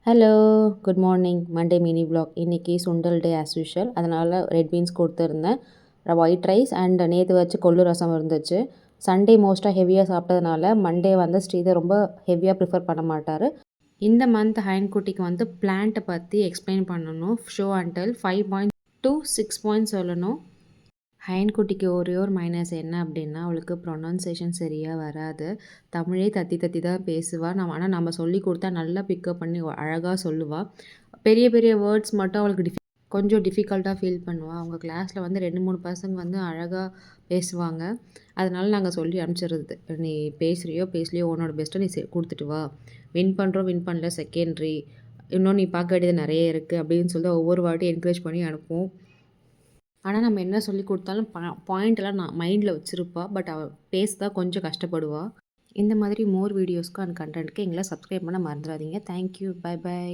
Hello, good morning. Monday mini vlog. இன்னைக்கு சுண்டல் day as usual. அதனால் red beans கொடுத்துருந்தேன். White rice and நேற்று வச்சு கொள்ளு ரசம் இருந்துச்சு. சண்டே மோஸ்ட்டாக ஹெவியாக சாப்பிட்டதுனால மண்டே வந்து ஸ்ரீதர் ரொம்ப ஹெவியாக ப்ரிஃபர் பண்ண மாட்டார். இந்த மந்த் ஹைன்குட்டிக்கு வந்து பிளான்ட்டை பற்றி எக்ஸ்பிளைன் பண்ணணும். Show and tell 5 point to 6 point சொல்லணும். ஹைன்குட்டிக்கு ஒரே ஒரு மைனஸ் என்ன அப்படின்னா, அவளுக்கு ப்ரொனன்சியேஷன் சரியாக வராது. தமிழே தத்தி தத்தி தான் பேசுவாள். ஆனால் நம்ம சொல்லி கொடுத்தா நல்லா பிக்கப் பண்ணி அழகாக சொல்லுவாள். பெரிய பெரிய வேர்ட்ஸ் மட்டும் அவளுக்கு கொஞ்சம் டிஃபிகல்ட்டாக ஃபீல் பண்ணுவாள். அவங்க கிளாஸில் வந்து 2-3 பசங்க வந்து அழகாக பேசுவாங்க. அதனால நாங்கள் சொல்லி அனுப்பிச்சிடுறது. நீ பேசலையோ உன்னோட பெஸ்ட்டை நீ கொடுத்துட்டு வா. வின் பண்ணுறோம் வின் பண்ணல செகண்ட்ரி. இன்னும் நீ பார்க்க வேண்டியது நிறைய இருக்குது அப்படின்னு சொல்லி ஒவ்வொரு வாட்டியும் என்கரேஜ் பண்ணி அனுப்புவோம். ஆனால் நம்ம என்ன சொல்லி கொடுத்தாலும் பாயிண்ட்டெல்லாம் நான் மைண்டில் வச்சுருப்பா. பட் அவள் பேச தான் கொஞ்சம் கஷ்டப்படுவாள். இந்த மாதிரி மோர் வீடியோஸ்க்கு அண்ட் கண்டென்ட்க்கு எங்களை சப்ஸ்கிரைப் பண்ண மறந்துடாதீங்க. தேங்க்யூ. Bye by.